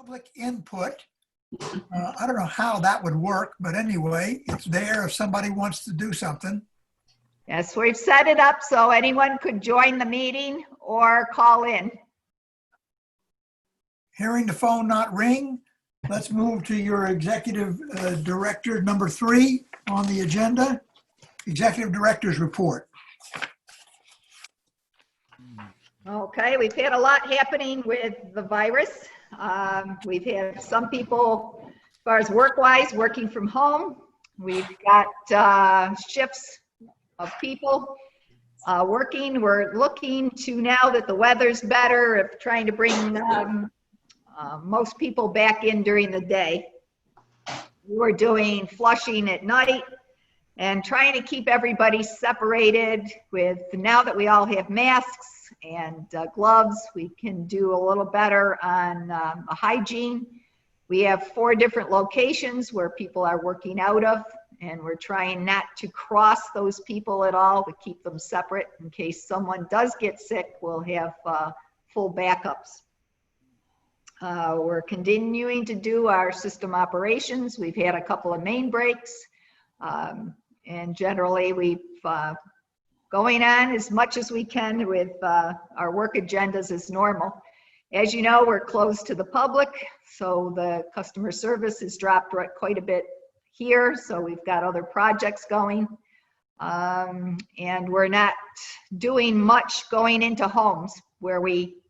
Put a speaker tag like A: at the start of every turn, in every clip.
A: public input. I don't know how that would work, but anyway, it's there if somebody wants to do something.
B: Yes, we've set it up so anyone could join the meeting or call in.
A: Hearing the phone not ring, let's move to your executive director number 3 on the agenda, executive director's report.
B: Okay, we've had a lot happening with the virus. We've had some people, as far as work-wise, working from home. We've got shifts of people working. We're looking to, now that the weather's better, of trying to bring most people back in during the day. We're doing flushing at night and trying to keep everybody separated. With now that we all have masks and gloves, we can do a little better on hygiene. We have 4 different locations where people are working out of, and we're trying not to cross those people at all, to keep them separate. In case someone does get sick, we'll have full backups. We're continuing to do our system operations. We've had a couple of main breaks, and generally we've going on as much as we can with our work agendas as normal. As you know, we're closed to the public, so the customer service has dropped quite a bit here, so we've got other projects going. And we're not doing much going into homes where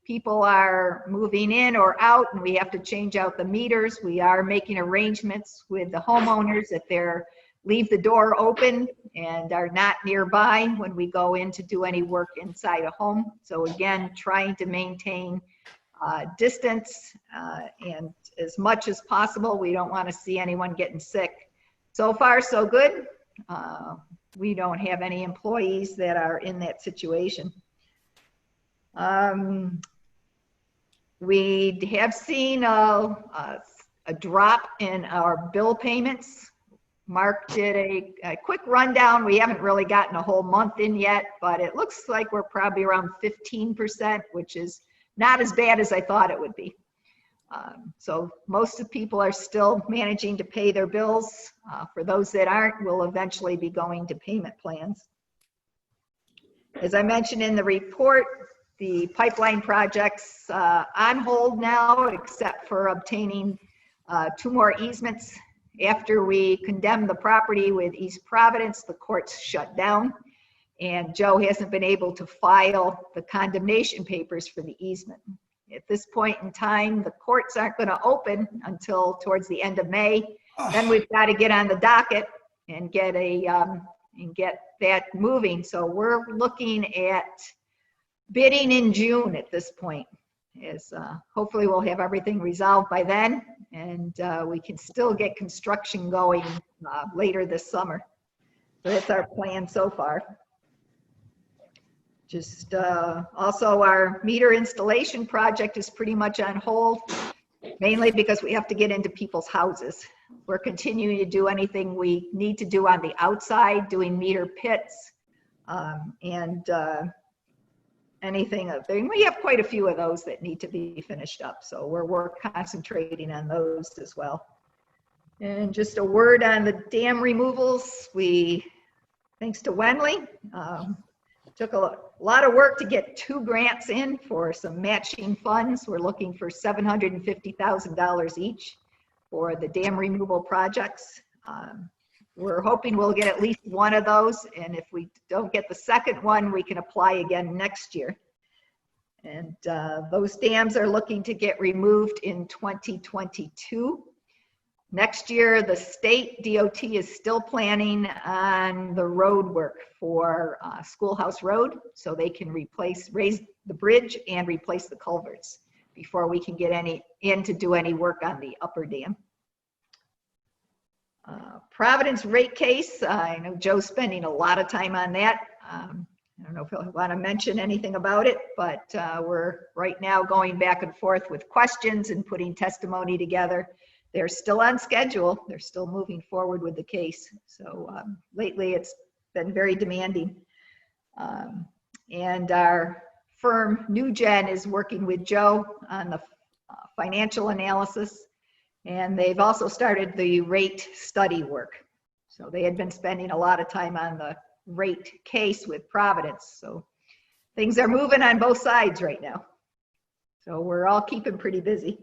B: people are moving in or out and we have to change out the meters. We are making arrangements with the homeowners that they're leave the door open and are not nearby when we go in to do any work inside a home. So again, trying to maintain distance and as much as possible, we don't want to see anyone getting sick. So far, so good. We don't have any employees that are in that situation. We have seen a drop in our bill payments. Mark did a quick rundown. We haven't really gotten a whole month in yet, but it looks like we're probably around 15%, which is not as bad as I thought it would be. So most of the people are still managing to pay their bills. For those that aren't, we'll eventually be going to payment plans. As I mentioned in the report, the pipeline project's on hold now, except for obtaining 2 more easements. After we condemned the property with East Providence, the courts shut down, and Joe hasn't been able to file the condemnation papers for the easement. At this point in time, the courts aren't going to open until towards the end of May. Then we've got to get on the docket and get that moving. So we're looking at bidding in June at this point. Hopefully we'll have everything resolved by then, and we can still get construction going later this summer. So that's our plan so far. Just also our meter installation project is pretty much on hold, mainly because we have to get into people's houses. We're continuing to do anything we need to do on the outside, doing meter pits and anything of thing. We have quite a few of those that need to be finished up, so we're concentrating on those as well. And just a word on the dam removals. Thanks to Wenley, took a lot of work to get 2 grants in for some matching funds. We're looking for $750,000 each for the dam removal projects. We're hoping we'll get at least one of those, and if we don't get the second one, we can apply again next year. And those dams are looking to get removed in 2022. Next year, the state DOT is still planning on the road work for Schoolhouse Road, so they can raise the bridge and replace the culverts before we can get in to do any work on the upper dam. Providence rate case, I know Joe's spending a lot of time on that. I don't know if you want to mention anything about it, but we're right now going back and forth with questions and putting testimony together. They're still on schedule. They're still moving forward with the case. So lately it's been very demanding. And our firm, New Gen, is working with Joe on the financial analysis, and they've also started the rate study work. So they had been spending a lot of time on the rate case with Providence. So things are moving on both sides right now. So we're all keeping pretty busy.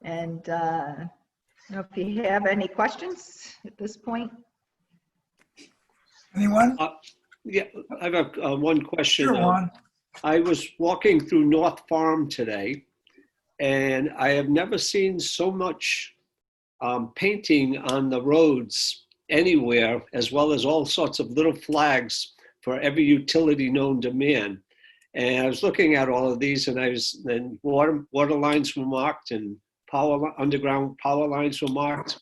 B: And I don't know if you have any questions at this point.
A: Anyone?
C: Yeah, I have one question.
A: Sure, Juan.
C: I was walking through North Farm today, and I have never seen so much painting on the roads anywhere, as well as all sorts of little flags for every utility known to man. And I was looking at all of these, and water lines were marked, and underground power lines were marked.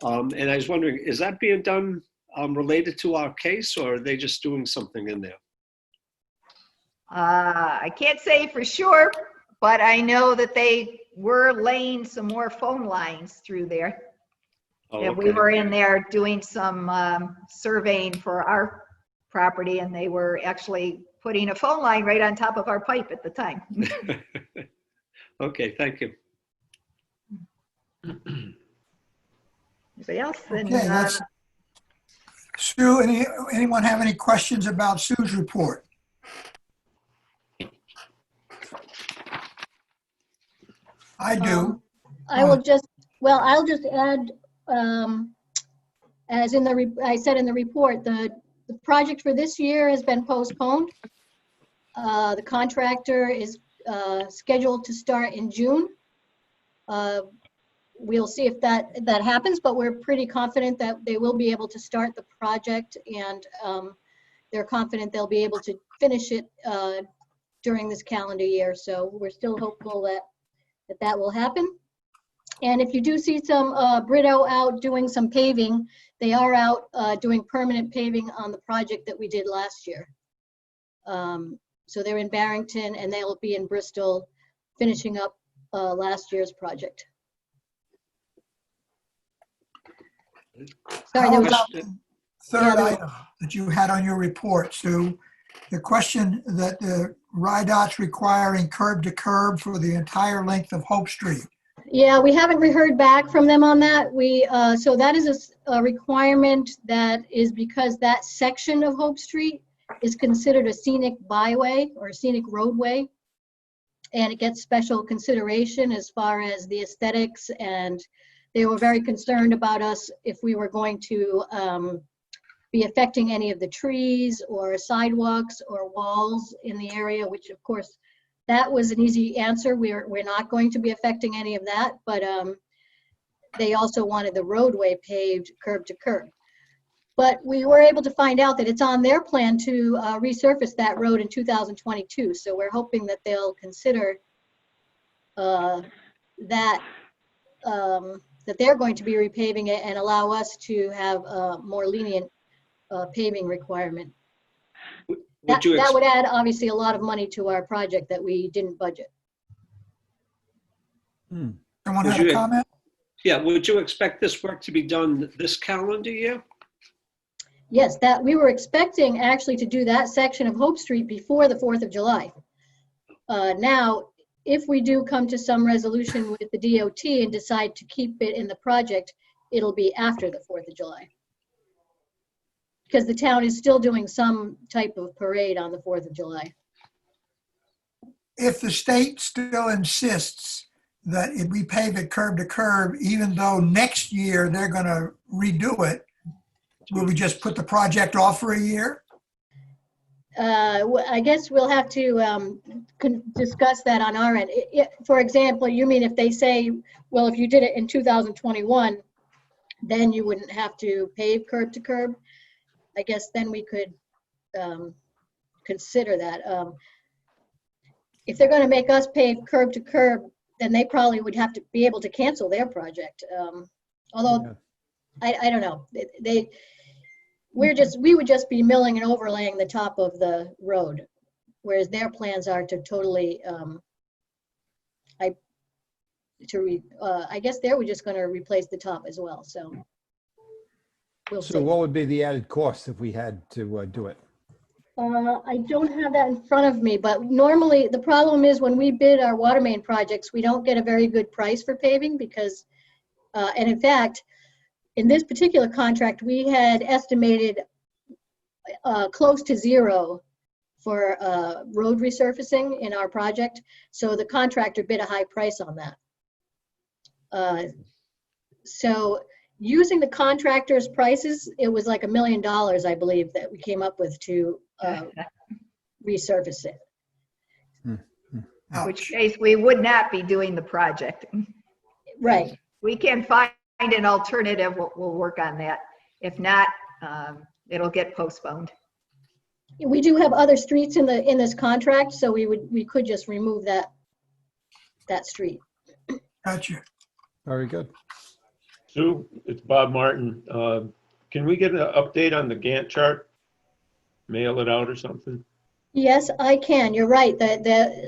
C: And I was wondering, is that being done related to our case, or are they just doing something in there?
B: I can't say for sure, but I know that they were laying some more phone lines through there.
C: Oh,
B: And we were in there doing some surveying for our property, and they were actually putting a phone line right on top of our pipe at the time.
C: Okay, thank you.
B: Anybody else? Then,
A: Okay, Sue, anyone have any questions about Sue's report? I do.
D: I'll just add, as I said in the report, the project for this year has been postponed. The contractor is scheduled to start in June. We'll see if that happens, but we're pretty confident that they will be able to start the project, and they're confident they'll be able to finish it during this calendar year. So we're still hopeful that will happen. And if you do see some Brito out doing some paving, they are out doing permanent paving on the project that we did last year. So they're in Barrington, and they'll be in Bristol finishing up last year's project. Sorry, there was
A: Third item that you had on your report, Sue, the question that the RIDOT's requiring curb to curb for the entire length of Hope Street.
D: Yeah, we haven't heard back from them on that. So that is a requirement that is because that section of Hope Street is considered a scenic byway or a scenic roadway, and it gets special consideration as far as the aesthetics, and they were very concerned about us if we were going to be affecting any of the trees or sidewalks or walls in the area, which of course, that was an easy answer. We're not going to be affecting any of that, but they also wanted the roadway paved curb to curb. But we were able to find out that it's on their plan to resurface that road in 2022. So we're hoping that they'll consider that they're going to be repaving it and allow us to have a more lenient paving requirement. That would add obviously a lot of money to our project that we didn't budget.
A: Someone had a comment?
C: Yeah, would you expect this work to be done this calendar year?
D: Yes, that we were expecting actually to do that section of Hope Street before the 4th of July. Now, if we do come to some resolution with the DOT and decide to keep it in the project, it'll be after the 4th of July. Because the town is still doing some type of parade on the 4th of July.
A: If the state still insists that if we pave it curb to curb, even though next year they're going to redo it, will we just put the project off for a year?
D: I guess we'll have to discuss that on our end. For example, you mean if they say, well, if you did it in 2021, then you wouldn't have to pave curb to curb? I guess then we could consider that. If they're going to make us pave curb to curb, then they probably would have to be able to cancel their project. Although, yeah. I don't know. We would just be milling and overlaying the top of the road, whereas their plans are to totally, I guess they were just going to replace the top as well. So, we'll see.
E: So what would be the added cost if we had to do it?
D: I don't have that in front of me, but normally the problem is when we bid our water main projects, we don't get a very good price for paving because, and in fact, in this particular contract, we had estimated close to zero for road resurfacing in our project. So the contractor bid a high price on that. So using the contractor's prices, it was like $1 million, I believe, that we came up with to resurface it.
B: In which case we would not be doing the project.
D: Right.
B: We can find an alternative. We'll work on that. If not, it'll get postponed.
D: We do have other streets in this contract, so we could just remove that street.
A: Gotcha.
E: Very good.
F: Sue, it's Bob Martin. Can we get an update on the Gantt chart? Mail it out or something?
D: Yes, I can. You're right.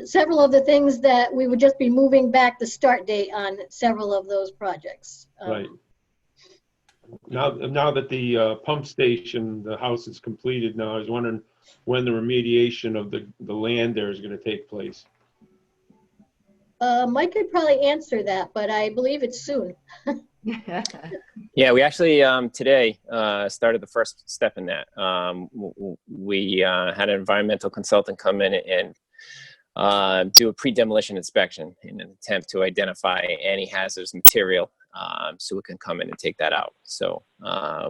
D: Several of the things that we would just be moving back the start date on several of those projects.
F: Right. Now that the pump station, the house is completed now, I was wondering when the remediation of the land there is going to take place.
D: Mike could probably answer that, but I believe it's soon.
G: Yeah, we actually today started the first step in that. We had an environmental consultant come in and do a pre-demolition inspection in an attempt to identify any hazardous material so we can come in and take that out. So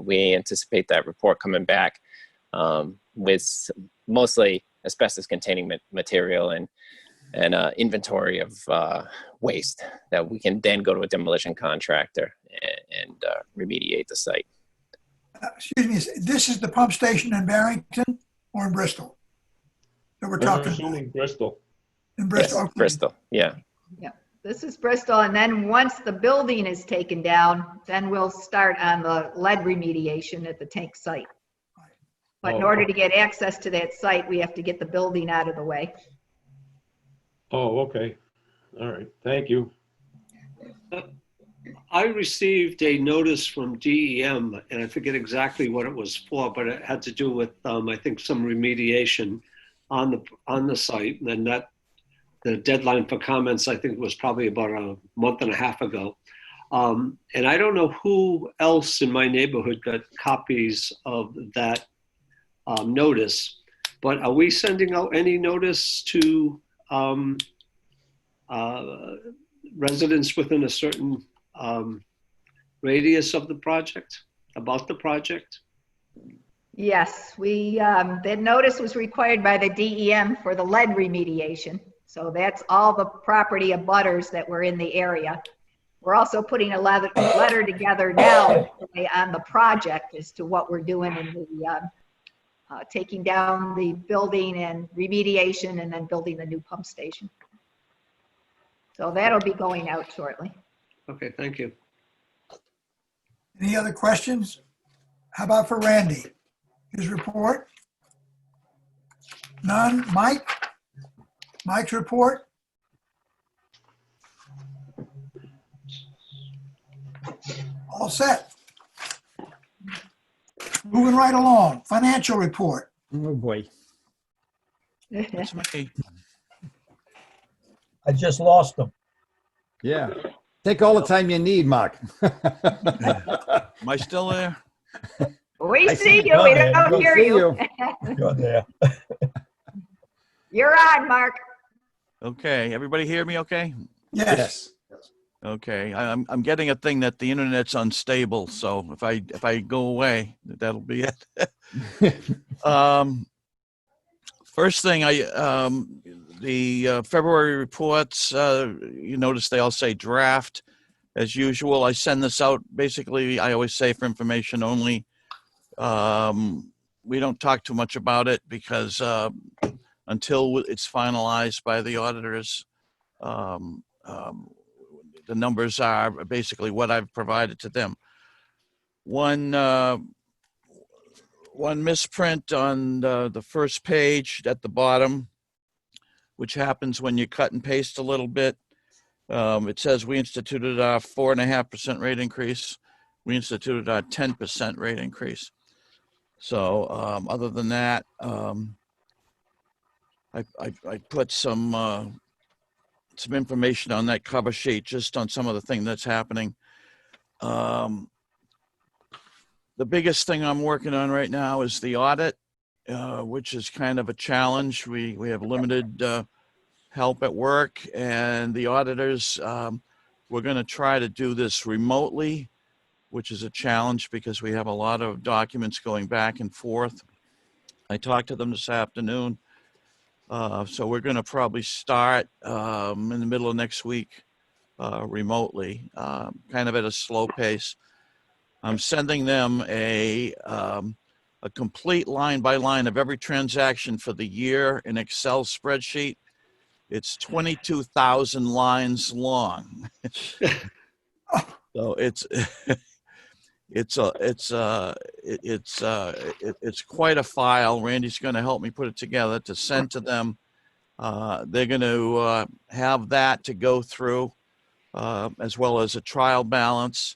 G: we anticipate that report coming back with mostly asbestos-containing material and inventory of waste that we can then go to a demolition contractor and remediate the site.
A: Excuse me, this is the pump station in Barrington or in Bristol that we're
F: I'm
A: talking about?
F: assuming Bristol.
A: In Bristol.
G: Yes,
A: Okay.
G: Bristol, yeah.
B: Yeah, this is Bristol, and then once the building is taken down, then we'll start on the lead remediation at the tank site. But in
F: Oh.
B: order to get access to that site, we have to get the building out of the way.
F: Oh, okay. All right. Thank you.
C: I received a notice from DEM, and I forget exactly what it was for, but it had to do with, I think, some remediation on the site, and that the deadline for comments, I think, was probably about a month and a half ago. And I don't know who else in my neighborhood got copies of that notice, but are we sending out any notice to residents within a certain radius of the project, about the project?
B: Yes, that notice was required by the DEM for the lead remediation. So that's all the property abutters that were in the area. We're also putting a letter together now on the project as to what we're doing in the taking down the building and remediation and then building the new pump station. So that'll be going out shortly.
C: Okay, thank you.
A: Any other questions? How about for Randy? His report? None? Mike? Mike's report? All set. Moving right along. Financial report.
E: Oh, boy.
H: It's me.
I: I just lost them.
E: Yeah. Take all the time you need, Mark.
H: Am I still there?
B: We
E: I
B: see
E: see
B: you, we
I: you.
B: don't
E: Good
B: hear
E: see
B: you.
I: You're there.
B: You're on, Mark.
H: Okay, everybody hear me okay?
A: Yes.
H: Okay, I'm getting a thing that the internet's unstable, so if I go away, that'll be it. First thing, the February reports, you notice they all say draft. As usual, I send this out, basically, I always say for information only. We don't talk too much about it because until it's finalized by the auditors, the numbers are basically what I've provided to them. One misprint on the first page at the bottom, which happens when you cut and paste a little bit. It says we instituted our 4.5% rate increase. We instituted our 10% rate increase. So other than that, I put some information on that cover sheet just on some of the things that's happening. The biggest thing I'm working on right now is the audit, which is kind of a challenge. We have limited help at work, and the auditors, we're going to try to do this remotely, which is a challenge because we have a lot of documents going back and forth. I talked to them this afternoon. So we're going to probably start in the middle of next week remotely, kind of at a slow pace. I'm sending them a complete line by line of every transaction for the year in Excel spreadsheet. It's 22,000 lines long. So it's quite a file. Randy's going to help me put it together to send to them. They're going to have that to go through, as well as a trial balance.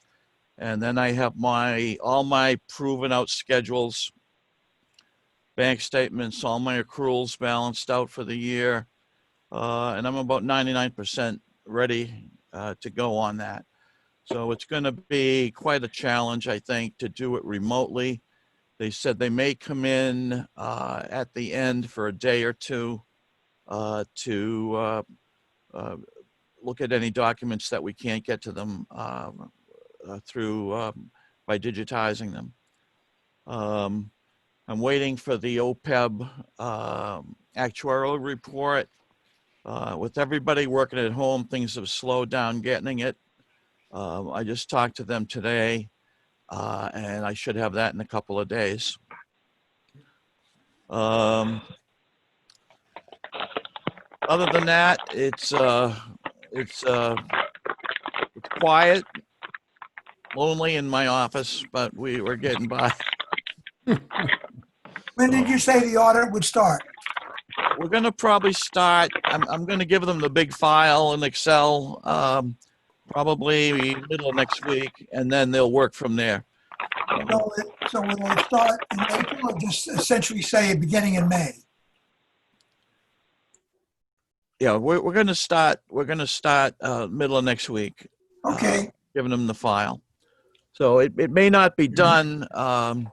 H: And then I have all my proven out schedules, bank statements, all my accruals balanced out for the year. And I'm about 99% ready to go on that. So it's going to be quite a challenge, I think, to do it remotely. They said they may come in at the end for a day or two to look at any documents that we can't get to them through by digitizing them. I'm waiting for the OPEB actuarial report. With everybody working at home, things have slowed down getting it. I just talked to them today, and I should have that in a couple of days. Other than that, it's quiet, lonely in my office, but we're getting by.
A: When did you say the audit would start?
H: We're going to probably start. I'm going to give them the big file in Excel. Probably middle of next week, and then they'll work from there.
A: So will they start in April or just essentially say beginning in May?
H: Yeah, we're going to start. We're going to start middle of next week.
A: Okay.
H: Giving them the file. So it may not be done. It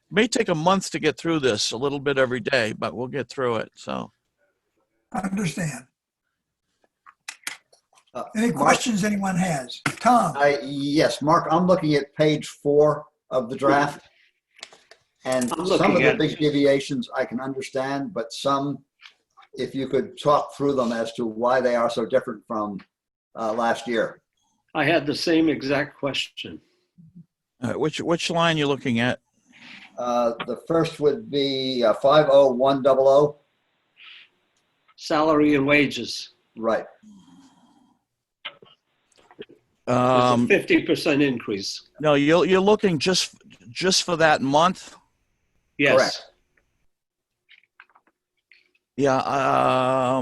H: may take a month to get through this, a little bit every day, but we'll get through it. So.
A: I understand. Any questions anyone has? Tom?
J: Yes, Mark, I'm looking at page 4 of the draft. And some of the big deviations I can understand, but some, if you could talk through them as to why they are so different from last year.
C: I had the same exact question.
H: Which line you looking at?
J: The first would be 50100.
C: Salary and wages.
J: Right.
C: It's a 50% increase.
H: No, you're looking just for that month.
C: Yes.
J: Correct.
H: Yeah.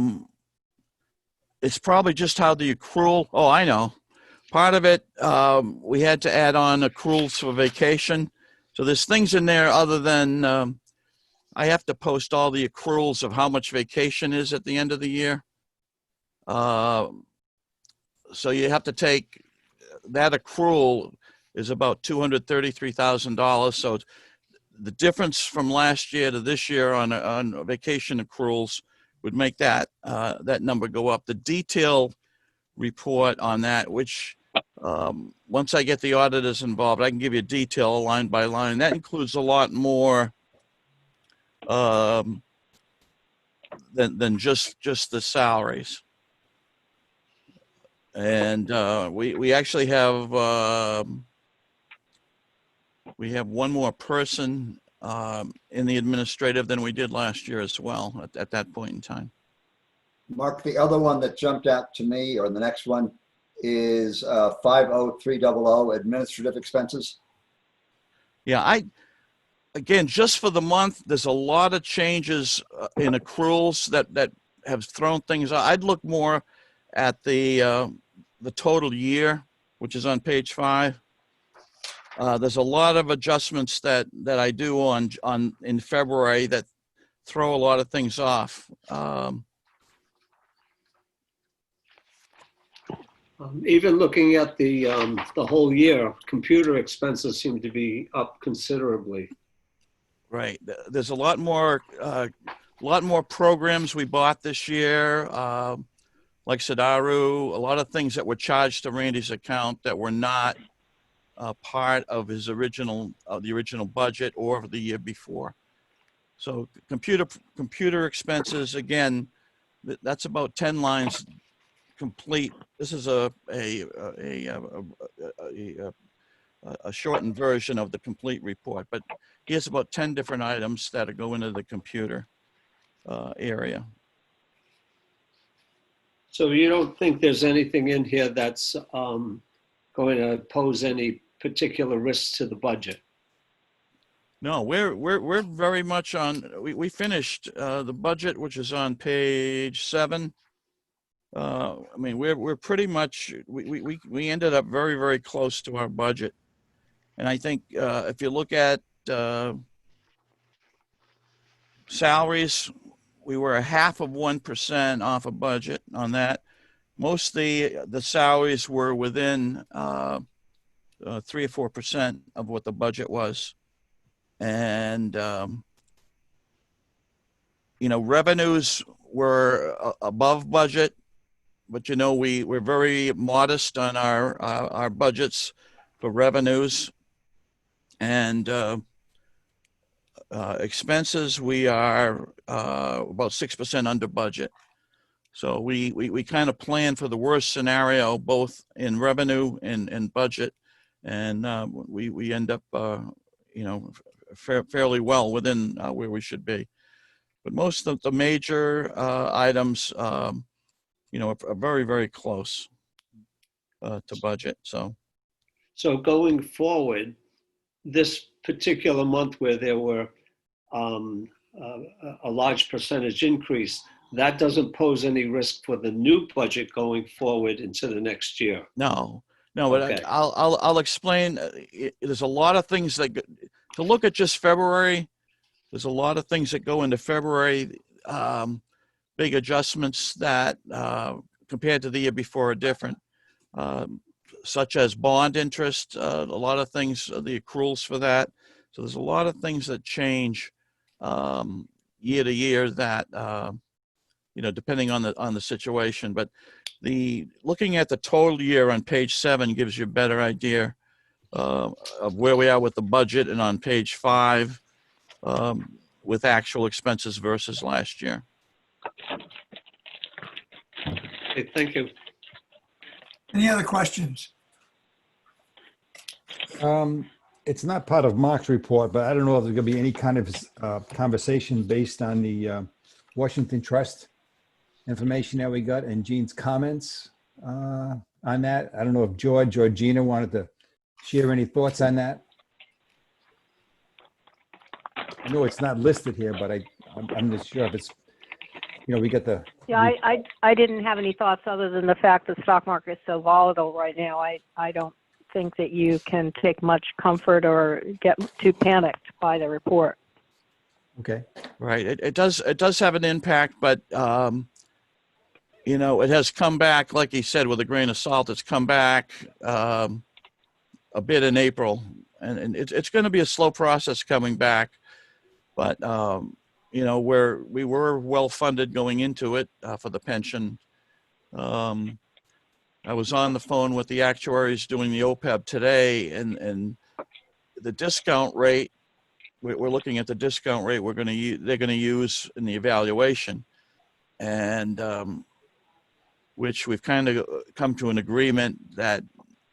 H: It's probably just how the accrual. Oh, I know. Part of it, we had to add on accruals for vacation. So there's things in there other than I have to post all the accruals of how much vacation is at the end of the year. So you have to take that accrual is about $233,000. So the difference from last year to this year on vacation accruals would make that that number go up. The detail report on that, which once I get the auditors involved, I can give you detail line by line. That includes a lot more than just the salaries. And we actually have one more person in the administrative than we did last year as well at that point in time.
J: Mark, the other one that jumped out to me, or the next one, is 50300 administrative expenses.
H: Yeah, again, just for the month, there's a lot of changes in accruals that have thrown things out. I'd look more at the total year, which is on page 5. There's a lot of adjustments that I do in February that throw a lot of things off.
C: Even looking at the whole year, computer expenses seem to be up considerably.
H: Right. There's a lot more programs we bought this year, like Sadaru, a lot of things that were charged to Randy's account that were not part of his original, the original budget or the year before. So computer expenses, again, that's about 10 lines complete. This is a shortened version of the complete report, but he has about 10 different items that go into the computer area.
C: So you don't think there's anything in here that's going to pose any particular risks to the budget?
H: No, we're very much on. We finished the budget, which is on page 7. I mean, we're pretty much we ended up very, very close to our budget, and I think if you look at salaries, we were 0.5% off a budget on that. Most of the salaries were within 3 or 4% of what the budget was, and you know, revenues were above budget, but you know, we're very modest on our budgets for revenues, and expenses, we are about 6% under budget. So we kind of plan for the worst scenario, both in revenue and budget, and we end up, you know, fairly well within where we should be. But most of the major items, you know, are very, very close to budget. So
C: going forward, this particular month where there were a large percentage increase, that doesn't pose any risk for the new budget going forward into the next year.
H: no,
C: Okay.
H: but I'll explain. There's a lot of things that to look at just February. There's a lot of things that go into February, big adjustments that compared to the year before are different, such as bond interest, a lot of things, the accruals for that. So there's a lot of things that change year to year that, you know, depending on the situation. But looking at the total year on page 7 gives you a better idea of where we are with the budget, and on page 5 with actual expenses versus last year.
C: Okay, thank you.
A: Any other questions?
E: It's not part of Mark's report, but I don't know if there's going to be any kind of conversation based on the Washington Trust information that we got and Gene's comments on that. I don't know if George or Gina wanted to share any thoughts on that. I know it's not listed here, but I'm not sure if it's, you know, we got the.
K: Yeah, I didn't have any thoughts other than the fact the stock market is so volatile right now. I don't think that you can take much comfort or get too panicked by the report.
E: Okay.
H: Right. It does have an impact, but you know, it has come back, like he said, with a grain of salt. It's come back a bit in April, and it's going to be a slow process coming back. But you know, we were well funded going into it for the pension. I was on the phone with the actuaries doing the OPEB today, and the discount rate, we're looking at the discount rate they're going to use in the evaluation, and which we've kind of come to an agreement that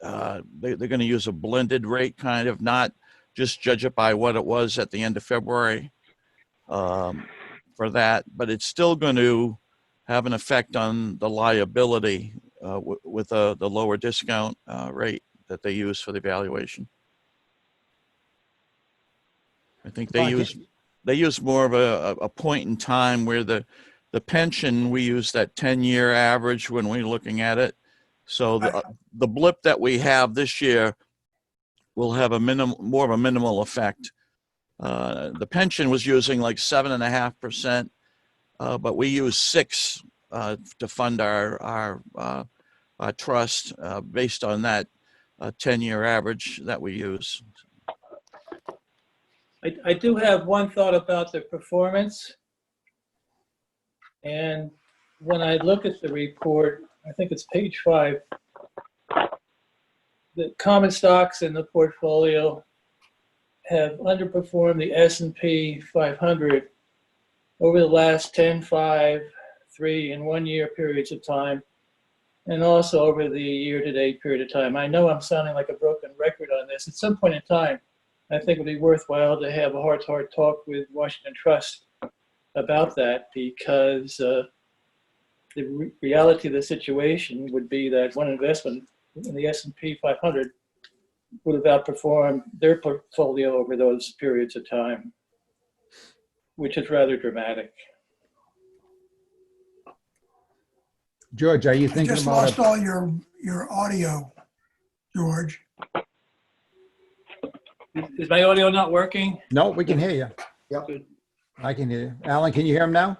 H: they're going to use a blended rate, kind of, not just judge it by what it was at the end of February for that, but it's still going to have an effect on the liability with the lower discount rate that they use for the evaluation. I think they use more of a point in time where the pension, we use that 10-year average when we're looking at it. So the blip that we have this year will have more of a minimal effect The pension was using like 7.5%, but we use 6 to fund our trust based on that 10-year average that we use.
L: I do have one thought about the performance. And when I look at the report, I think it's page 5, the common stocks in the portfolio have underperformed the S&P 500 over the last 10, 5, 3, and 1 year periods of time, and also over the year-to-date period of time. I know I'm sounding like a broken record on this. At some point in time, I think it would be worthwhile to have a heart-to-heart talk with Washington Trust about that, because the reality of the situation would be that one investment in the S&P 500 would have outperformed their portfolio over those periods of time, which is rather dramatic.
E: George, are you
A: You
E: thinking
A: just
E: about
A: lost all your audio, George.
L: Is my audio not working?
E: No, we can hear you.
J: Yep.
L: Good.
E: I can hear you. Alan, can you hear him now?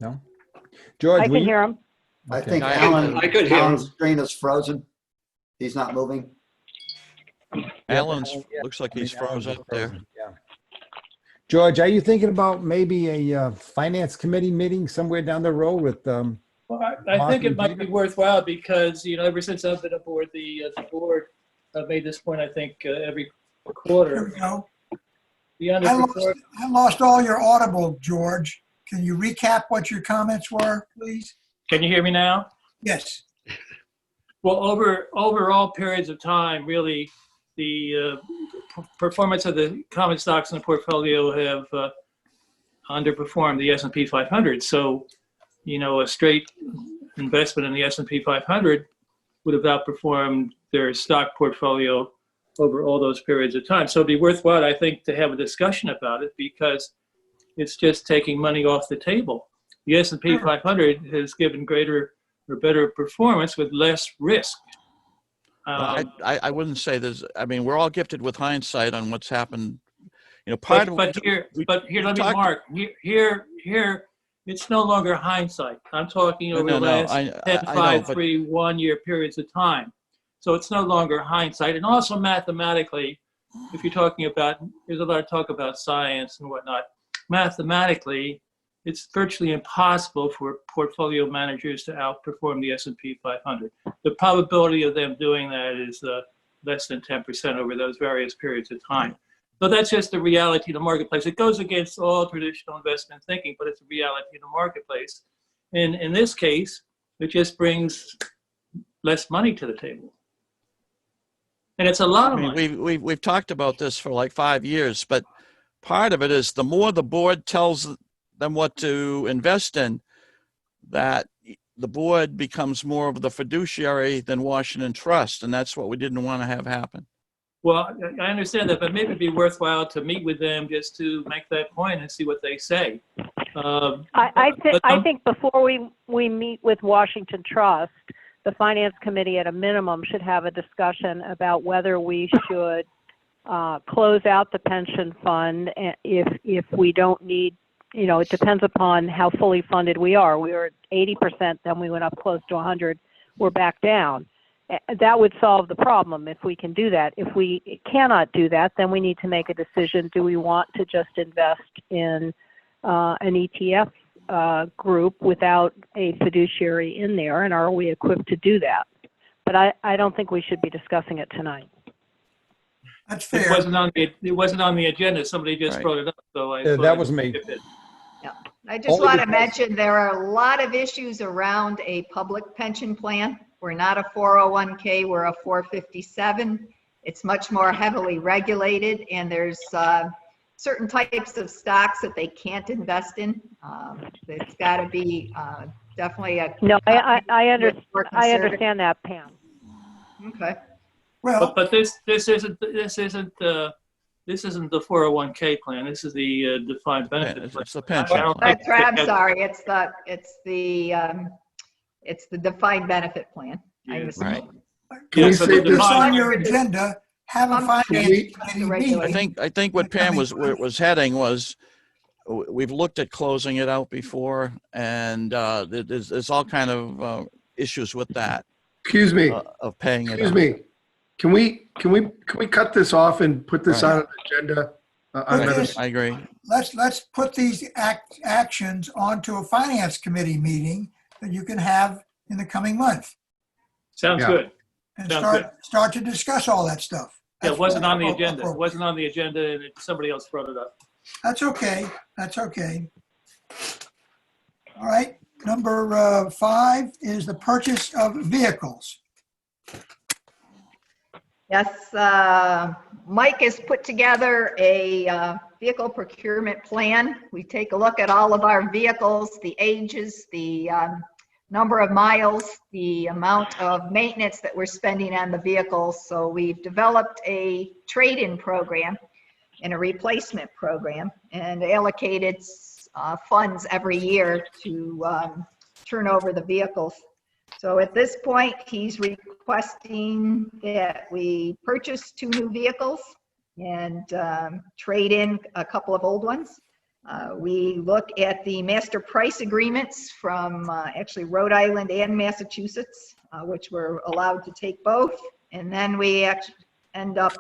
E: No? George,
K: I can hear him.
J: I
E: Okay.
J: think
C: I could hear him.
J: Alan's screen is frozen. He's not moving.
H: Alan's looks like he's
E: Alan's
H: froze up there.
E: frozen, yeah. George, are you thinking about maybe a finance committee meeting somewhere down the road with,
L: Well, I think it might be worthwhile because, ever since I've been aboard the board, I've made this point, I think, every
A: Here
L: quarter.
A: we go.
L: The
A: I lost all your audible, George. Can you recap what your comments were, please?
L: Can you hear me now?
A: Yes.
L: Well, over all periods of time, really, the performance of the common stocks in the portfolio have underperformed the S&P 500. So, a straight investment in the S&P 500 would have outperformed their stock portfolio over all those periods of time. So it'd be worthwhile, I think, to have a discussion about it because it's just taking money off the table. The S&P 500 has given greater or better performance with less risk.
H: Well, I wouldn't say there's, we're all gifted with hindsight on what's happened.
L: But here, let me mark, here, it's no longer hindsight. I'm talking over the last 10, 5, 3, 1 year periods of time. So it's no longer hindsight. And also mathematically, if you're talking about, there's a lot of talk about science and whatnot. Mathematically, it's virtually impossible for portfolio managers to outperform the S&P 500. The probability of them doing that is less than 10% over those various periods of time. So that's just the reality of the marketplace. It goes against all traditional investment thinking, but it's a reality of the marketplace. And in this case, it just brings less money to the table. And it's a lot of money.
H: We've talked about this for like 5 years, but part of it is the more the board tells them what to invest in, that the board becomes more of the fiduciary than Washington Trust, and that's what we didn't want to have happen.
L: Well, I understand that, but maybe it'd be worthwhile to meet with them just to make that point and see what they say.
K: I think before we meet with Washington Trust, the Finance Committee at a minimum should have a discussion about whether we should close out the pension fund if we don't need, it depends upon how fully funded we are. We were at 80%, then we went up close to 100, we're back down. That would solve the problem if we can do that. If we cannot do that, then we need to make a decision. Do we want to just invest in an ETF group without a fiduciary in there, and are we equipped to do that? But I don't think we should be discussing it tonight.
A: That's fair.
L: It wasn't on the agenda. Somebody just brought it up. So
E: that was me.
B: Yeah. I just want to mention there are a lot of issues around a public pension plan. We're not a 401k, we're a 457. It's much more heavily regulated, and there's certain types of stocks that they can't invest in. It's got to be definitely a...
K: No, I understand that, Pam.
B: Okay.
A: Well,
L: but this isn't the 401k plan. This is the defined benefit plan.
H: It's the pension.
B: That's right. I'm sorry. It's the defined benefit plan.
H: Right.
A: can we fit this on your agenda have a finance committee meeting.
H: I think what Pam was heading was, we've looked at closing it out before, and there's all kind of issues with that.
M: Excuse me.
H: Of paying it.
M: Excuse me. Can we cut this off and put this on an agenda?
H: I agree.
A: Let's put these actions onto a finance committee meeting that you can have in the coming month.
L: Sounds good.
A: And start to discuss all that stuff.
L: Yeah, it wasn't on the agenda. It wasn't on the agenda, and somebody else brought it up.
A: That's okay. That's okay. All right. Number 5 is the purchase of vehicles.
B: Yes, Mike has put together a vehicle procurement plan. We take a look at all of our vehicles, the ages, the number of miles, the amount of maintenance that we're spending on the vehicles. So we've developed a trade-in program and a replacement program, and allocated funds every year to turn over the vehicles. So at this point, he's requesting that we purchase 2 new vehicles and trade in a couple of old ones. We look at the master price agreements from actually Rhode Island and Massachusetts, which we're allowed to take both. And then we actually end up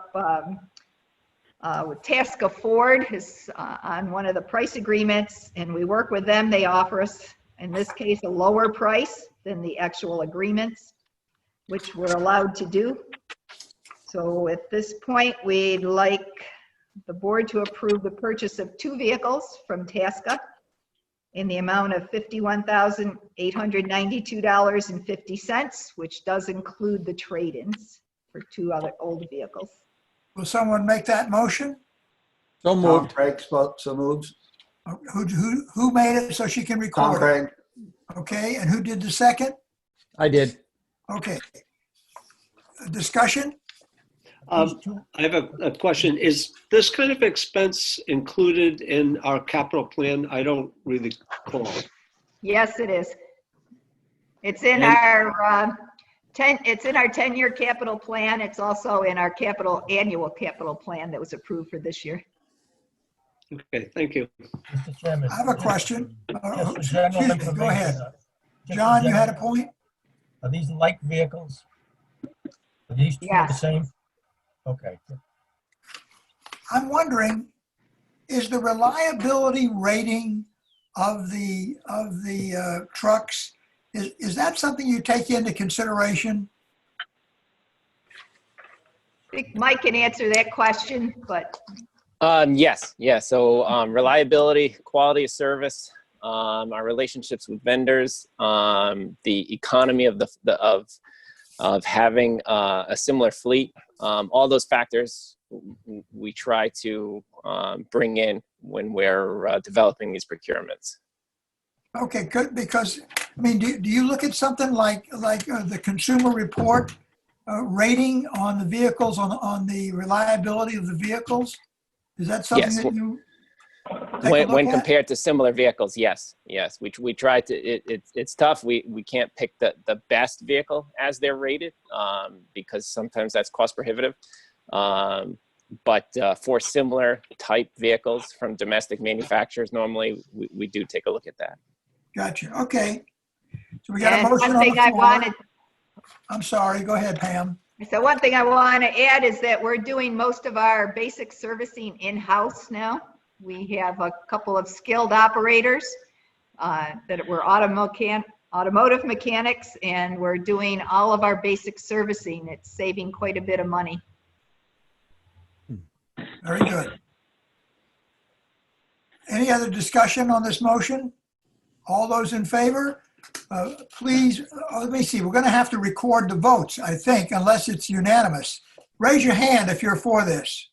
B: with Tasca Ford is on one of the price agreements, and we work with them. They offer us, in this case, a lower price than the actual agreements, which we're allowed to do. So at this point, we'd like the board to approve the purchase of 2 vehicles from Tasca in the amount of $51,892.50, which does include the trade-ins for 2 other old vehicles.
A: Will someone make that motion?
E: So
J: Tom
E: moved.
J: Craig spoke, so moved.
A: Who made it so she can record
J: Tom
A: it?
J: Craig.
A: Okay, and who did the second?
E: I did.
A: Okay. Discussion?
C: I have a question. Is this kind of expense included in our capital plan? I don't really recall.
B: Yes, it is. It's in our 10-year capital plan. It's also in our annual capital plan that was approved for this year.
C: Okay, thank you.
I: Mr. Chairman.
A: I have a question.
I: Just for
A: Excuse
I: general
A: me, go
I: information,
A: ahead.
I: just
A: John,
I: for
A: you had a
I: general-
A: point?
I: Are these like vehicles? Are these 2 the
B: Yes.
I: same? Okay.
A: I'm wondering, is the reliability rating of the trucks, is that something you take into consideration?
B: I think Mike can answer that question, but
G: Yes. So reliability, quality of service, our relationships with vendors, the economy of having a similar fleet, all those factors we try to bring in when we're developing these procurements.
A: Okay, good, because, I mean, do you look at something like the consumer report rating on the vehicles, on the reliability of the vehicles? Is that something
G: Yes.
A: that you take a look
G: When
A: at?
G: compared to similar vehicles, yes. We try to. It's tough. We can't pick the best vehicle as they're rated because sometimes that's cost prohibitive. But for similar type vehicles from domestic manufacturers, normally we do take a look at that.
A: Gotcha. Okay. So we got a
B: and
A: motion
B: one
A: on the
B: thing I
A: floor.
B: wanted,
A: I'm sorry. Go ahead, Pam.
B: so one thing I want to add is that we're doing most of our basic servicing in-house now. We have a couple of skilled operators that were automotive mechanics, and we're doing all of our basic servicing. It's saving quite a bit of money.
A: Very good. Any other discussion on this motion? All those in favor? Please, let me see. We're going to have to record the votes, I think, unless it's unanimous. Raise your hand if you're for this.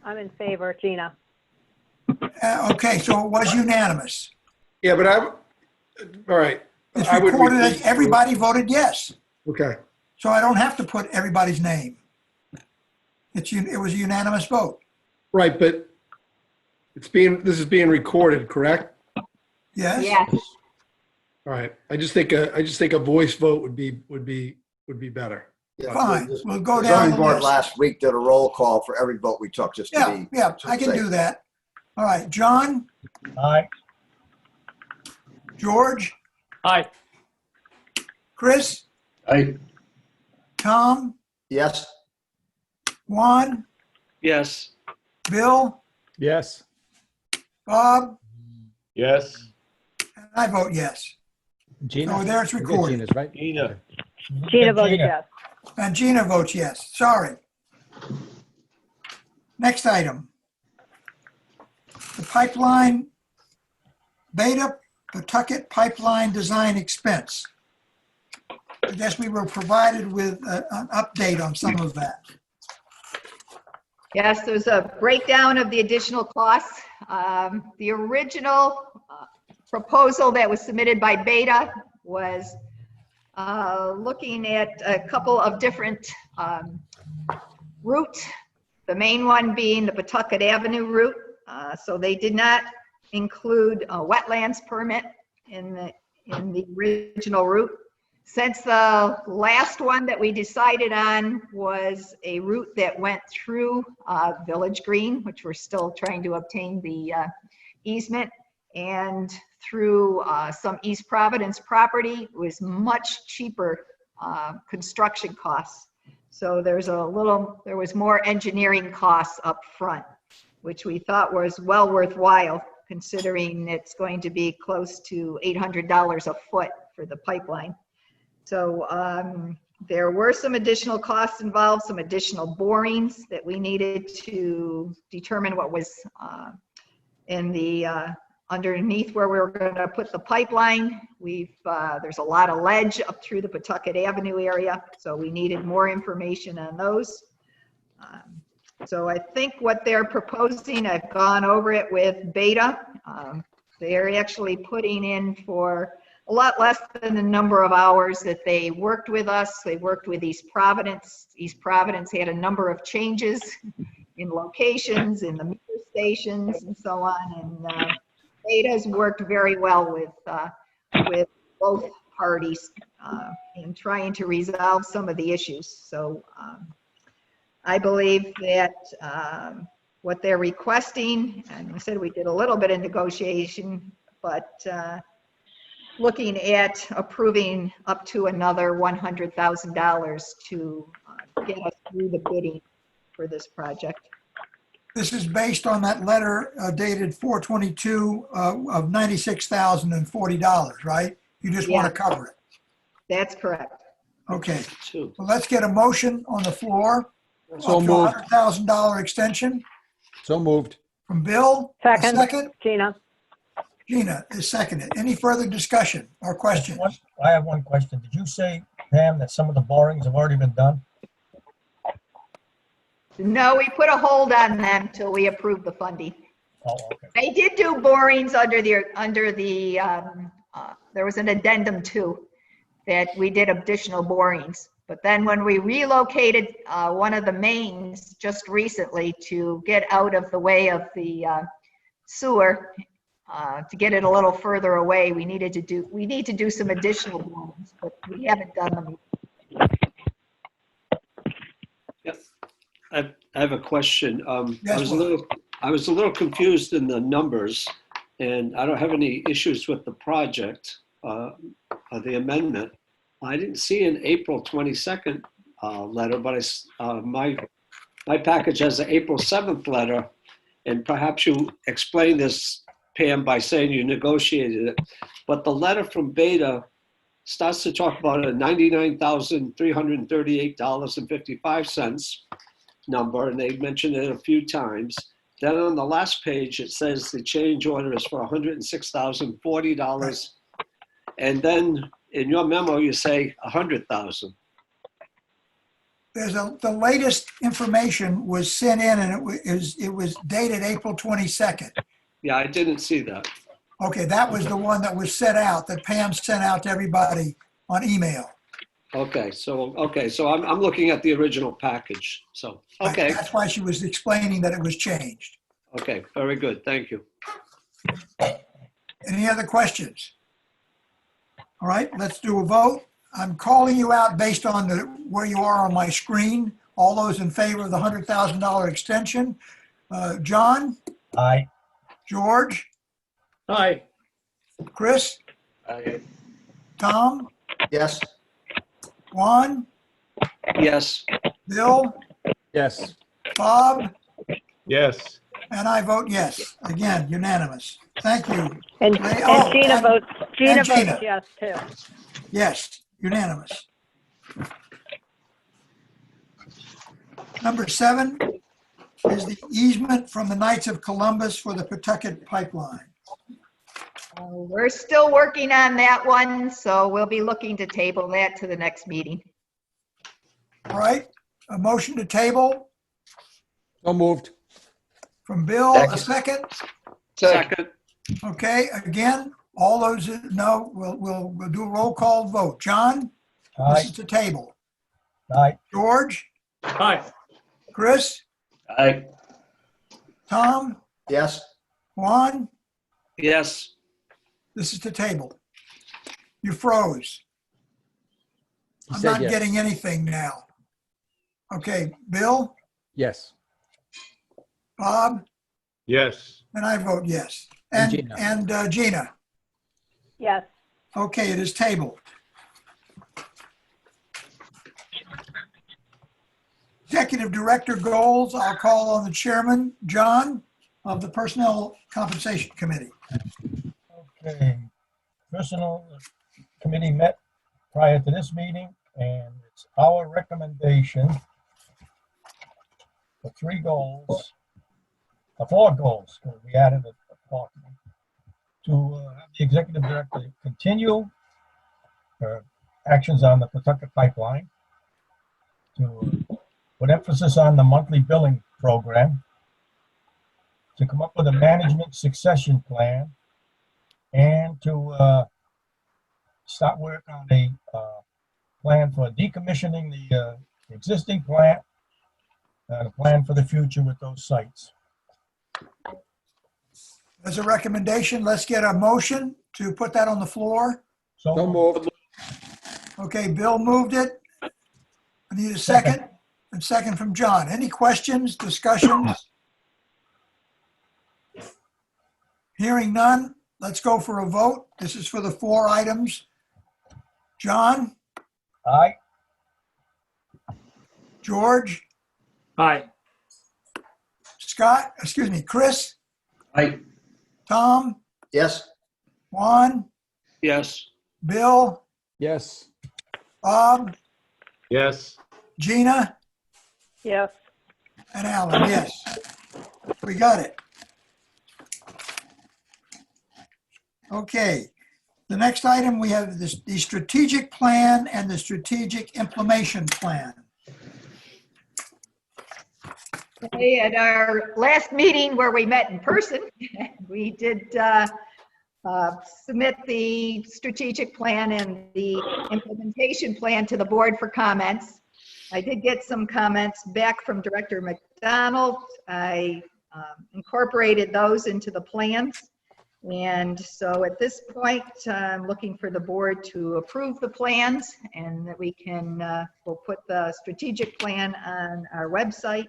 K: I'm in favor, Gina.
A: Okay, so it was unanimous.
M: Yeah, but all right.
A: It's
M: I would
A: recorded as
M: repeat-
A: everybody voted yes.
M: Okay.
A: So I don't have to put everybody's name. It was a unanimous vote.
M: Right, but this is being recorded, correct?
A: Yes?
B: Yes.
M: All right. I just think a voice vote would be better.
J: Yeah,
A: Fine,
J: just-
A: we'll go
J: the
A: down
J: zoning
A: the
J: board
A: list.
J: last week did a roll call for every vote we took, just to
A: Yeah,
J: be.
A: yeah, I can
J: safe.
A: do that. All right, John,
I: Aye.
A: George,
L: Aye.
A: Chris,
M: Aye.
A: Tom,
J: Yes,
A: Juan,
C: Yes,
A: Bill,
E: Yes.
A: Bob,
F: Yes,
A: and I vote yes.
E: Gina?
A: So there it's
E: We got
A: recorded.
E: Gina's, right?
F: Gina.
K: Gina voted yes.
A: And Gina votes yes. Sorry. Next item. The pipeline, Beta Pawtucket Pipeline Design Expense. I guess we were provided with an update on some of that.
B: Yes, there's a breakdown of the additional costs. The original proposal that was submitted by Beta was looking at a couple of different routes, the main one being the Pawtucket Avenue route. So they did not include a wetlands permit in the original route. Since the last one that we decided on was a route that went through Village Green, which we're still trying to obtain the easement, and through some East Providence property, it was much cheaper construction costs. So there was more engineering costs up front, which we thought was well worthwhile, considering it's going to be close to $800 a foot for the pipeline. So there were some additional costs involved, some additional borings that we needed to determine what was in the underneath where we were going to put the pipeline. There's a lot of ledge up through the Pawtucket Avenue area, so we needed more information on those. So I think what they're proposing, I've gone over it with Beta. They're actually putting in for a lot less than the number of hours that they worked with us. They worked with East Providence. East Providence had a number of changes in locations, in the meter stations, and so on. And Beta's worked very well with both parties in trying to resolve some of the issues. So I believe that what they're requesting, and I said we did a little bit of negotiation, but looking at approving up to another $100,000 to get us through the bidding for this project.
A: This is based on that letter dated 4/22 of $96,040, right? You just want to cover it.
B: That's correct.
A: Okay, so let's get a motion on the floor.
E: So
A: up to
E: moved.
A: $100,000 extension
E: So moved.
A: from Bill. A
K: Second.
A: second.
K: Gina.
A: Gina is seconded. Any further discussion or questions?
I: I have one question. Did you say, Pam, that some of the borings have already been done?
B: No, we put a hold on them till we approve the funding.
I: Oh, okay.
B: They did do borings under the there was an addendum too, that we did additional borings. But then when we relocated one of the mains just recently to get out of the way of the sewer, to get it a little further away, we need to do some additional borings, but we haven't done them.
C: yes. I have a question.
A: Yes,
C: I was a little confused in the numbers, and I don't have any issues with the project, the amendment. I didn't see an April 22nd letter, but my package has an April 7th letter, and perhaps you explained this, Pam, by saying you negotiated it. But the letter from Beta starts to talk about a $99,338.55 number, and they mentioned it a few times. Then on the last page, it says the change order is for $106,040. And then in your memo, you say 100,000.
A: The latest information was sent in, and it was dated April 22nd.
C: Yeah, I didn't see that.
A: Okay, that was the one that was sent out, that Pam sent out to everybody on email.
C: Okay, so I'm looking at the original package. So okay,
A: That's why she was explaining that it was changed.
C: okay, very good. Thank you.
A: Any other questions? All right, let's do a vote. I'm calling you out based on where you are on my screen. All those in favor of the $100,000 extension? John?
I: Aye.
A: George?
L: Aye.
A: Chris?
C: Aye.
A: Tom?
J: Yes.
A: Juan?
C: Yes.
A: Bill?
E: Yes.
A: Bob?
F: Yes.
A: And I vote yes. Again, unanimous. Thank you.
K: And
A: Oh,
K: Gina
A: and-
K: votes, Gina
A: and Gina.
K: votes yes too.
A: Yes, unanimous. Number 7 is the easement from the Knights of Columbus for the Pawtucket Pipeline.
B: We're still working on that one, so we'll be looking to table that to the next meeting.
A: All right, a motion to table
E: So moved.
A: from Bill, a second.
C: Second.
A: Okay, again, all those that know, we'll do a roll call vote. John? This
I: Aye.
A: is to table.
I: Aye.
A: George?
L: Aye.
A: Chris?
C: Aye.
A: Tom?
J: Yes.
A: Juan?
C: Yes.
A: This is to table. You froze.
E: He
A: I'm
E: said
A: not
E: yes.
A: getting anything now. Okay, Bill?
E: Yes.
A: Bob?
F: Yes.
A: And I vote yes.
E: And
A: And
E: Gina.
A: Gina?
K: Yes.
A: Okay, it is tabled. Executive Director goals, I'll call on the chairman, John, of the Personnel Compensation Committee.
I: Okay. Personnel Committee met prior to this meeting, and it's our recommendation for 4 goals, because we added a fourth one, to have the executive director continue her actions on the Pawtucket pipeline, to put emphasis on the monthly billing program, to come up with a management succession plan, and to start work on a plan for decommissioning the existing plant and a plan for the future with those sites.
A: As a recommendation, let's get a motion to put that on the floor.
I: So
E: So moved.
A: Okay, Bill moved it. I need a second, and second from John. Any questions, discussions? Hearing none, let's go for a vote. This is for the 4 items. John,
I: Aye.
A: George,
L: Aye.
A: Scott, Chris,
C: Aye.
A: Tom,
J: Yes.
A: Juan,
C: Yes.
A: Bill,
E: Yes.
A: Bob,
F: Yes.
A: Gina,
K: Yes.
A: and Alan, yes. We got it. Okay, the next item, we have the strategic plan and the strategic implementation plan.
B: Okay, at our last meeting where we met in person, we did submit the strategic plan and the implementation plan to the board for comments. I did get some comments back from Director McDonald. I incorporated those into the plans. And so at this point, I'm looking for the board to approve the plans, and that we can, we'll put the strategic plan on our website,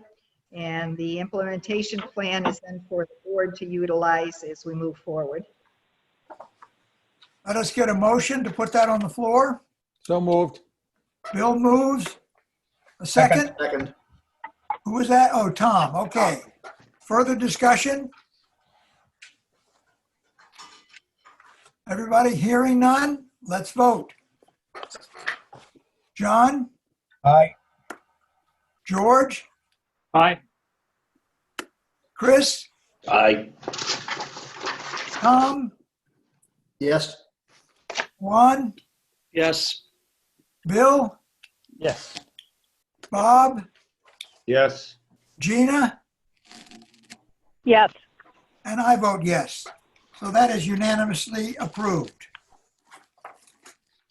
B: and the implementation plan is then for the board to utilize as we move forward.
A: Let us get a motion to put that on the floor.
E: So moved.
A: Bill moves. A second?
J: Second.
A: Who was that? Oh, Tom, okay. Further discussion? Everybody hearing none? Let's vote. John?
I: Aye.
A: George?
L: Aye.
A: Chris?
C: Aye.
A: Tom?
J: Yes.
A: Juan?
C: Yes.
A: Bill?
E: Yes.
A: Bob?
F: Yes.
A: Gina?
K: Yes.
A: And I vote yes. So that is unanimously approved.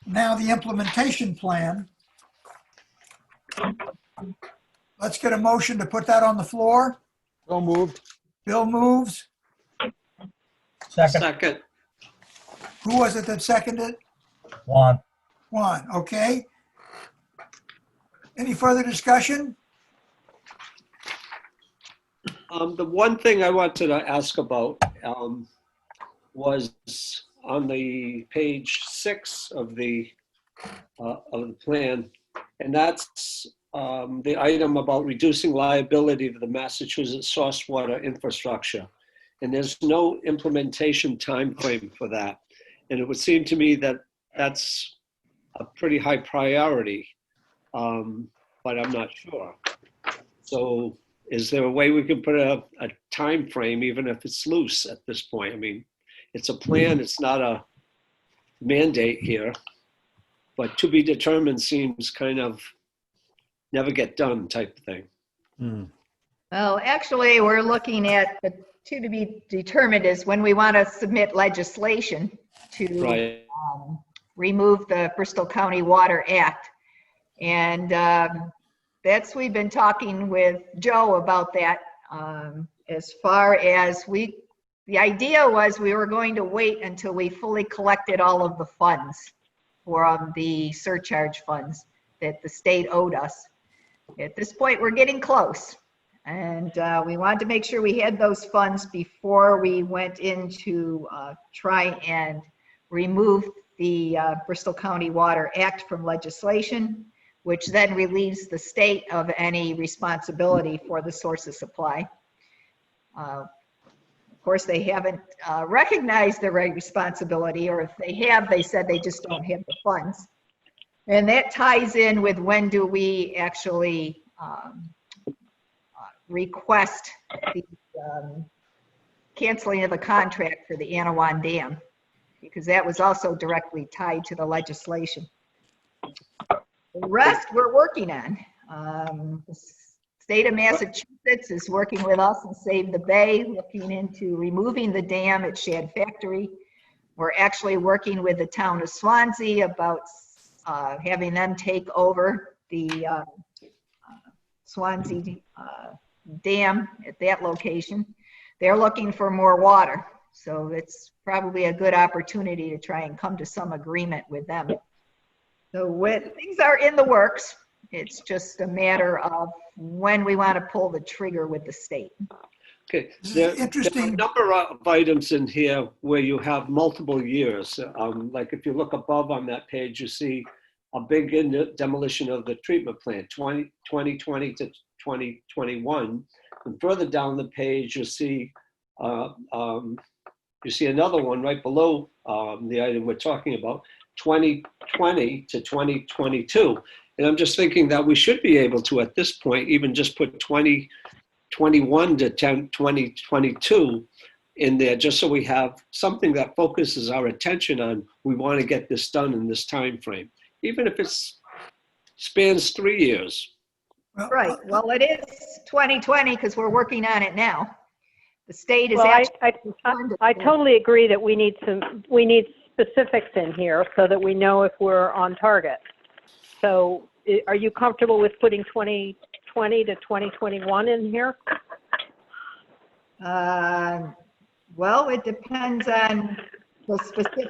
A: Now the implementation plan. Let's get a motion to put that on the floor.
E: So moved.
A: Bill moves.
I: Second.
C: Second.
A: Who was it that seconded?
I: Juan.
A: One, okay. Any further discussion?
C: The one thing I wanted to ask about was on the page 6 of the plan, and that's the item about reducing liability to the Massachusetts source water infrastructure. And there's no implementation time frame for that. And it would seem to me that that's a pretty high priority, but I'm not sure. So is there a way we can put a time frame, even if it's loose at this point? I mean, it's a plan, it's not a mandate here, but to be determined seems kind of never get done type of thing.
B: Well, actually, we're looking at the to be determined is when we want to submit legislation to remove the Bristol County Water Act. And we've been talking with Joe about that. As far as the idea was we were going to wait until we fully collected all of the funds from the surcharge funds that the state owed us. At this point, we're getting close. And we wanted to make sure we had those funds before we went into try and remove the Bristol County Water Act from legislation, which then relieves the state of any responsibility for the source of supply. Of course, they haven't recognized their responsibility, or if they have, they said they just don't have the funds. And that ties in with when do we actually request the canceling of the contract for the Anawan Dam, because that was also directly tied to the legislation. The rest we're working on. The state of Massachusetts is working with us in Save the Bay, looking into removing the dam at Shad Factory. We're actually working with the town of Swansea about having them take over the Swansea dam at that location. They're looking for more water, so it's probably a good opportunity to try and come to some agreement with them. So things are in the works. It's just a matter of when we want to pull the trigger with the state.
C: Okay, there are a number of items in here where you have multiple years. Like if you look above on that page, you see a big demolition of the treatment plant, 2020 to 2021. And further down the page, you see another one right below the item we're talking about, 2020 to 2022. And I'm just thinking that we should be able to, at this point, even just put 2021 to 2022 in there, just so we have something that focuses our attention on, we want to get this done in this time frame, even if it spans 3 years.
B: Right. Well, it is 2020 because we're working on it now. The state is
K: Well,
B: actually.
K: I totally agree that we need specifics in here so that we know if we're on target. So are you comfortable with putting 2020 to 2021 in here?
B: Well, it depends on the specific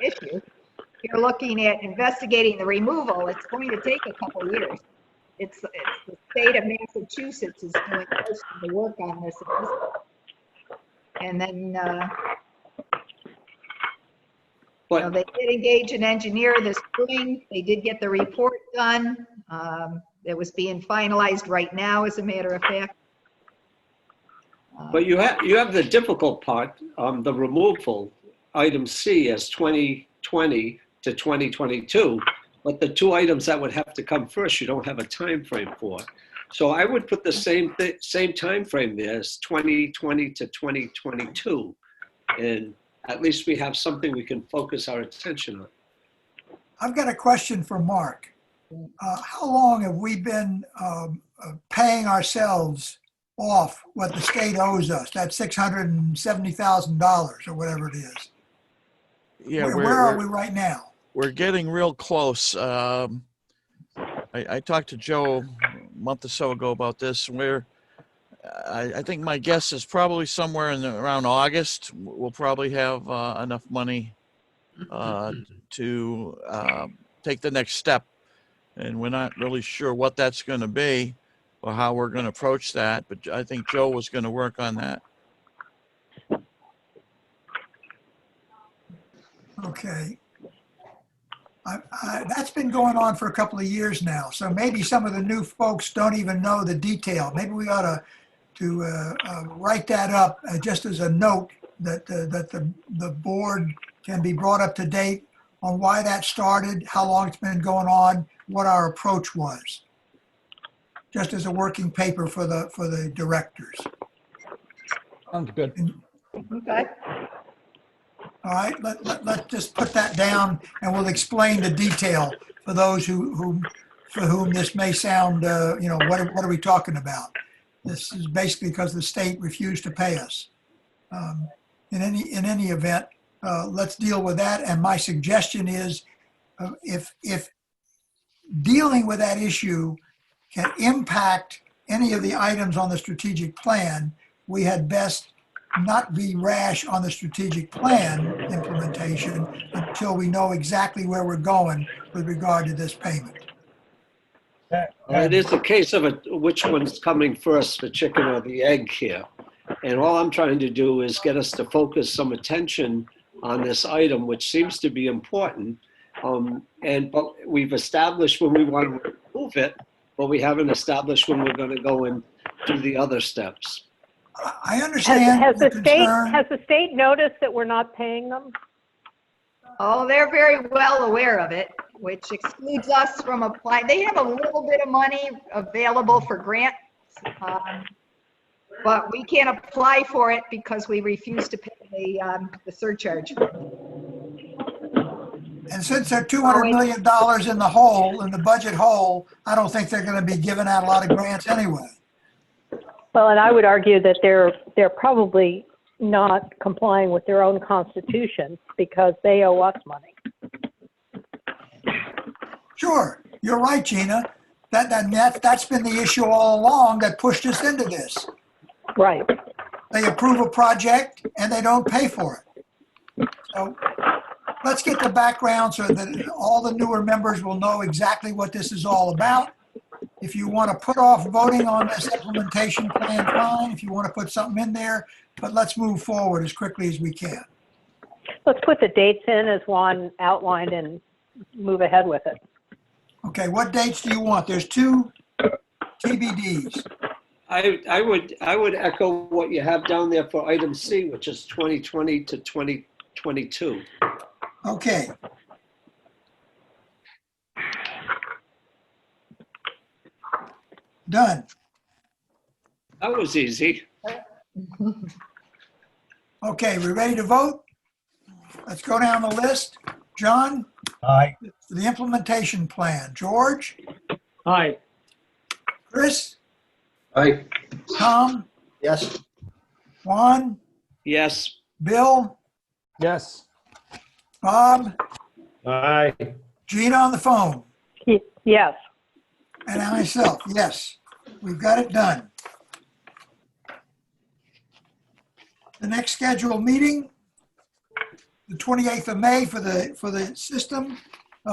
B: issue. If you're looking at investigating the removal, it's going to take a couple of years. It's the state of Massachusetts is doing most of the work on this. And then they did engage an engineer this spring. They did get the report done. It was being finalized right now, as a matter of fact.
C: But you have the difficult part, the removal, item C as 2020 to 2022. But the two items that would have to come first, you don't have a time frame for. So I would put the same time frame there as 2020 to 2022, and at least we have something we can focus our attention on.
A: I've got a question for Mark. How long have we been paying ourselves off what the state owes us? That's $670,000 or whatever it is.
H: Yeah,
A: where are we right now?
H: We're getting real close. I talked to Joe a month or so ago about this. I think my guess is probably somewhere around August, we'll probably have enough money to take the next step. And we're not really sure what that's going to be or how we're going to approach that. But I think Joe was going to work on that.
A: Okay. That's been going on for a couple of years now. So maybe some of the new folks don't even know the detail. Maybe we ought to write that up just as a note that the board can be brought up to date on why that started, how long it's been going on, what our approach was. Just as a working paper for the directors.
E: Sounds good.
B: Okay.
A: All right, let's just put that down and we'll explain the detail for those for whom this may sound, what are we talking about? This is basically because the state refused to pay us. In any event, let's deal with that. And my suggestion is if dealing with that issue can impact any of the items on the strategic plan, we had best not be rash on the strategic plan implementation until we know exactly where we're going with regard to this payment.
C: It is a case of which one's coming first, the chicken or the egg here. And all I'm trying to do is get us to focus some attention on this item, which seems to be important. But we've established when we want to remove it, but we haven't established when we're going to go and do the other steps.
A: I understand
K: Has
A: the
K: the state noticed that we're not paying them?
B: Oh, they're very well aware of it, which excludes us from applying. They have a little bit of money available for grants, but we can't apply for it because we refuse to pay the surcharge.
A: And since they're $200 million in the hole, in the budget hole, I don't think they're going to be giving out a lot of grants anyway.
K: Well, and I would argue that they're probably not complying with their own constitution because they owe us money.
A: Sure, you're right, Gina. That's been the issue all along that pushed us into this.
K: Right.
A: They approve a project and they don't pay for it. So let's get the background so that all the newer members will know exactly what this is all about. If you want to put off voting on this implementation plan, fine. If you want to put something in there, but let's move forward as quickly as we can.
K: Let's put the dates in as Juan outlined and move ahead with it.
A: Okay, what dates do you want? There's two TBDs.
C: I would echo what you have down there for item C, which is 2020 to 2022.
A: Okay. Done.
C: That was easy.
A: Okay, we ready to vote? Let's go down the list. John?
I: Aye.
A: The implementation plan. George?
L: Aye.
A: Chris?
M: Aye.
A: Tom?
J: Yes.
A: Juan?
C: Yes.
A: Bill?
E: Yes.
A: Bob?
F: Aye.
A: Gina on the phone?
K: Yes.
A: And I myself, yes. We've got it done. The next scheduled meeting, the 28th of May for the system,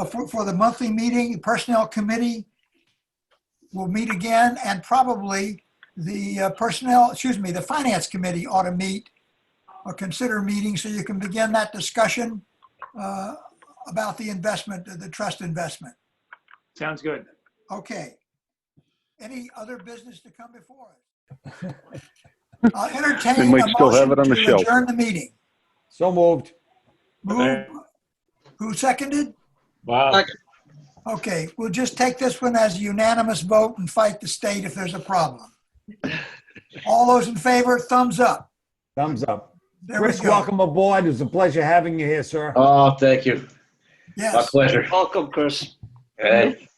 A: for the monthly meeting, the Personnel Committee will meet again, and probably the the Finance Committee ought to meet or consider meeting so you can begin that discussion about the investment, the trust investment.
L: Sounds good.
A: Okay. Any other business to come before us? I'll entertain
N: And we
A: a
N: still have
A: motion
N: it on the
A: to
N: shelf.
A: adjourn the meeting.
E: So moved.
A: Move. Who seconded?
F: Bob.
A: Okay, we'll just take this one as a unanimous vote and fight the state if there's a problem. All those in favor, thumbs up.
E: Thumbs up.
A: There we
E: Chris,
A: go.
E: welcome aboard. It was a pleasure having you here, sir.
N: Oh, thank you. My
A: Yes.
N: pleasure.
C: Welcome, Chris.
N: Hey.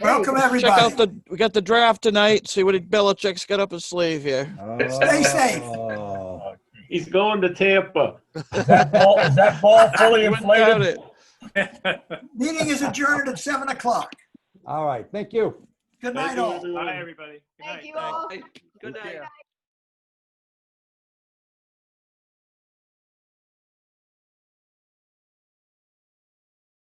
A: Welcome,
H: Check
A: everybody.
H: out we got the draft tonight. See what Belichick's got up his sleeve here.
A: Stay safe.
E: Oh.
F: He's going to Tampa.
I: Is that ball fully
H: You wouldn't doubt
I: inflated?
H: it.
A: Meeting is adjourned at 7 o'clock.
E: All right. Thank you.
A: Good night, all.
L: Bye, everybody. Good night.
B: Thank you all.
C: Good night.